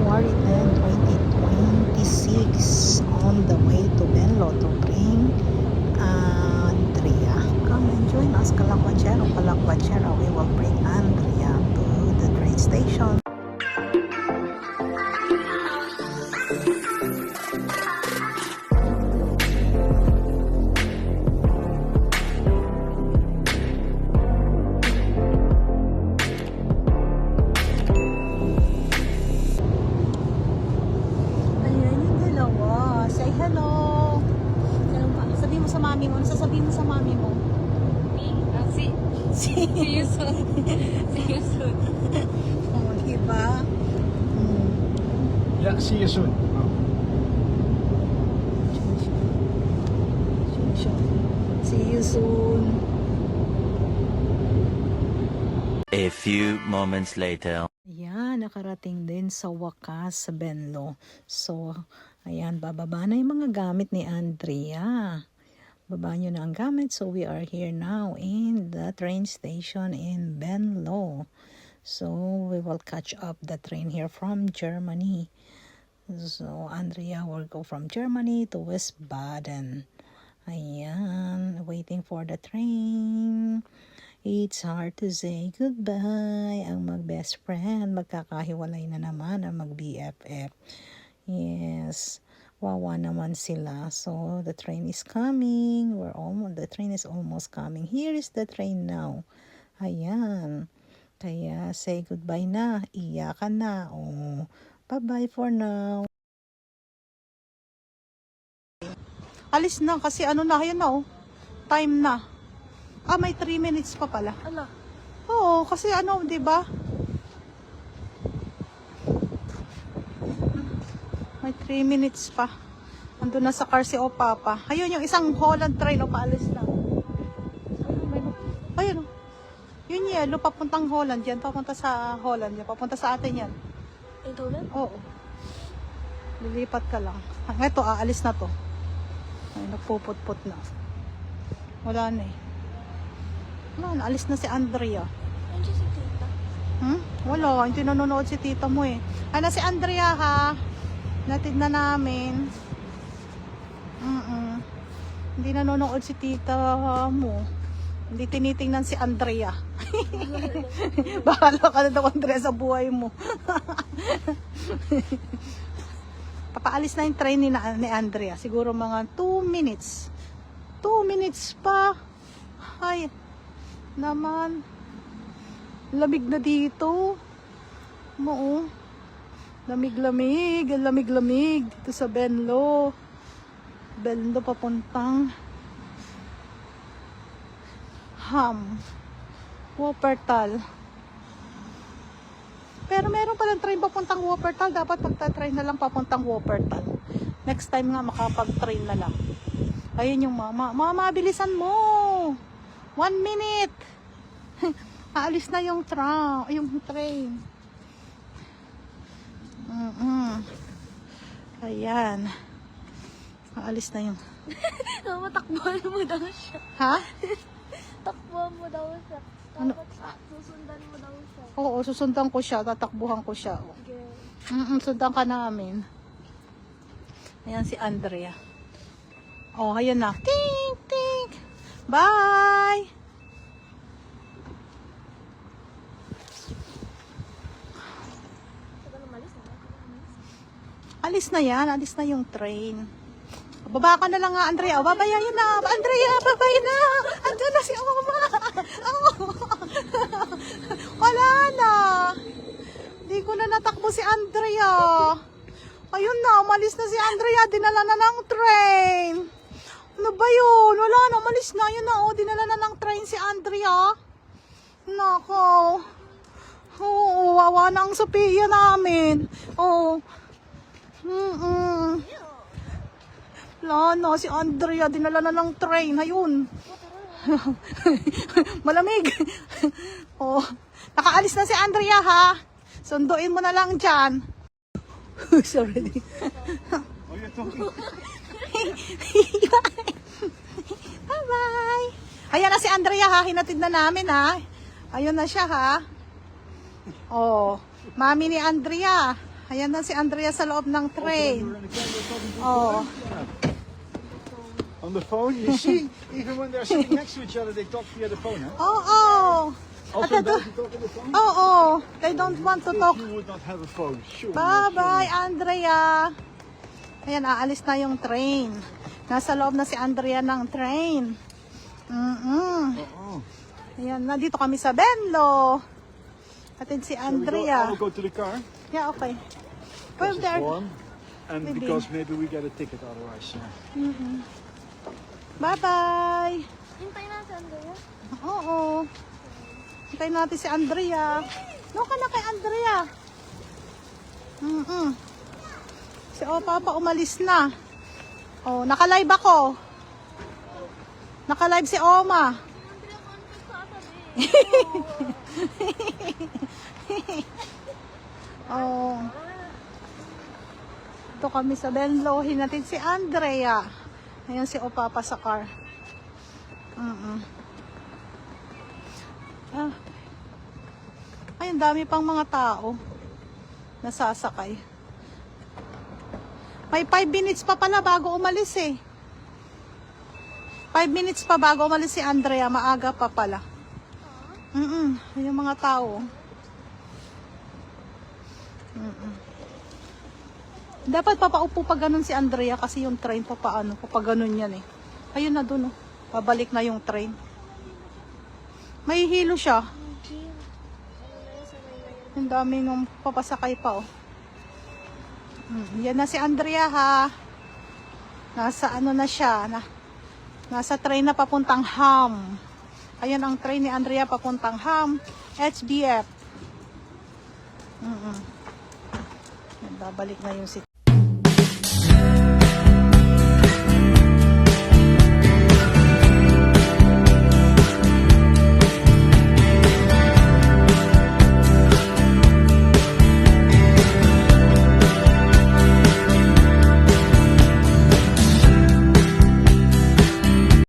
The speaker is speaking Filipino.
January 10, 2026 on the way to Benlo to bring Andrea. Come and join us, Calaguachero. We will bring Andrea to the train station. Sasabihin mo sa mami mo? See you soon. See you soon. Oh, diba? Yeah, see you soon. See you soon. A few moments later. Ayan, nakarating din sa wakas sa Benlo. So, ayan, bababa na yung mga gamit ni Andrea. Baba nyo na ang gamit. So, we are here now in the train station in Benlo. So, we will catch up the train here from Germany. So, Andrea will go from Germany to Wiesbaden. Ayan, waiting for the train. It's hard to say goodbye. Ang mag-best friend, magkakahiwalay na naman ang mag-BFF. Yes. Wawa naman sila. So, the train is coming. The train is almost coming. Here is the train now. Ayan. Kaya, say goodbye na. Iyakan na. Oh, bye-bye for now. Alis na kasi ano na. Ayan na oh. Time na. May 3 minutes pa pala. Ala. Oo, kasi ano, di ba? May 3 minutes pa. Ando na sa car si Opapa. Ayun yung isang Holland train o paalis na. Ayun o. Yun yellow papuntang Holland yan. Papunta sa Holland yan. Papunta sa atin yan. Ito ulit? Oo. Lilipat ka lang. Ito, aalis na to. Ay, nagpuput-put na. Wala na eh. Wala na, alis na si Andrea. Andiyan si tita. Wala, hindi nanonood si tita mo eh. Ano si Andrea ha? Natid na namin. Hindi nanonood si tita mo. Hindi tinitingnan si Andrea. Bahala ka na daw, Andrea, sa buhay mo. Papaalis na yung train ni Andrea. Siguro mga 2 minutes. 2 minutes pa. Ay, naman. Lamig na dito. Oo. Lamig-lamig. Lamig-lamig dito sa Benlo. Benlo papuntang Wuppertal. Pero meron palang train papuntang Wuppertal. Dapat magta-train na lang papuntang Wuppertal. Next time nga makapag-train na lang. Ayun yung mama. Mama, bilisan mo. 1 minute. Aalis na yung train. Ayan. Aalis na yung... Mama, takbuhan mo daw siya. Ha? Takbuhan mo daw siya. Ano? Susundan mo daw siya. Oo, susundan ko siya. Tatakbuhan ko siya. Sundan ka namin. Ayan si Andrea. Oh, ayan na. Tink, tink. Bye! Alis na yan. Alis na yung train. Baba ka na lang nga, Andrea. Babayayin na. Andrea, babay na. Andun na si Oma. Wala na. Hindi ko na natakbo si Andrea. Ayun na, umalis na si Andrea. Dinala na ng train. Ano ba yun? Wala na, umalis na. Yun na, dinala na ng train si Andrea. Nako. Oo, wawa na ang Sophia namin. Oo. Wala na, si Andrea, dinala na ng train. Ayun. Malamig. Oh, nakaalis na si Andrea ha. Sunduin mo na lang dyan. Sorry. Oh, you're talking. Bye-bye. Ayan na si Andrea ha. Hinatid na namin ha. Ayun na siya ha. Oh, mami ni Andrea. Ayan na si Andrea sa loob ng We're train. in the camera talking to Oh. On the phone, you see, even when they're sitting next to each other, they talk via the phone, huh? Oo. Also in Belgium, talk on the phone? Oo. They don't want to talk. If you would not have a phone, sure. Bye-bye, Andrea. Ayan, aalis na yung train. Nasa loob na si Andrea ng train. Oh. Ayan, nandito kami sa Benlo. Atin si Andrea. I'll go to the car. Yeah, okay. Well, It's there. warm. And Maybe. because maybe we get a ticket otherwise. Bye-bye. Hintay na si Andrea. Oo. Hintayin natin si Andrea. Doon ka na kay Andrea. Si Papa umalis na. Oh, naka-live ako. Naka-live si Oma. Andrea, confess sa atabi. Oh. Ito kami sa Benlo. Hinatid si Andrea. Ayan si Papa sa car. Ah. Ay, ang dami pang mga tao nasasakay. May 5 minutes pa pala bago umalis eh. 5 minutes pa bago umalis si Andrea. Maaga pa pala. Yung mga tao. Dapat papaupo pa ganun si Andrea kasi yung train papaganon yan eh. Ayun na dun oh. Pabalik na yung train. May hilo siya. Ang dami nung papasakay pa oh. Yan na si Andrea ha. Nasa ano na siya. Nasa train na papuntang Ham. Ayan ang train ni Andrea papuntang Ham. HBF. Babalik na yung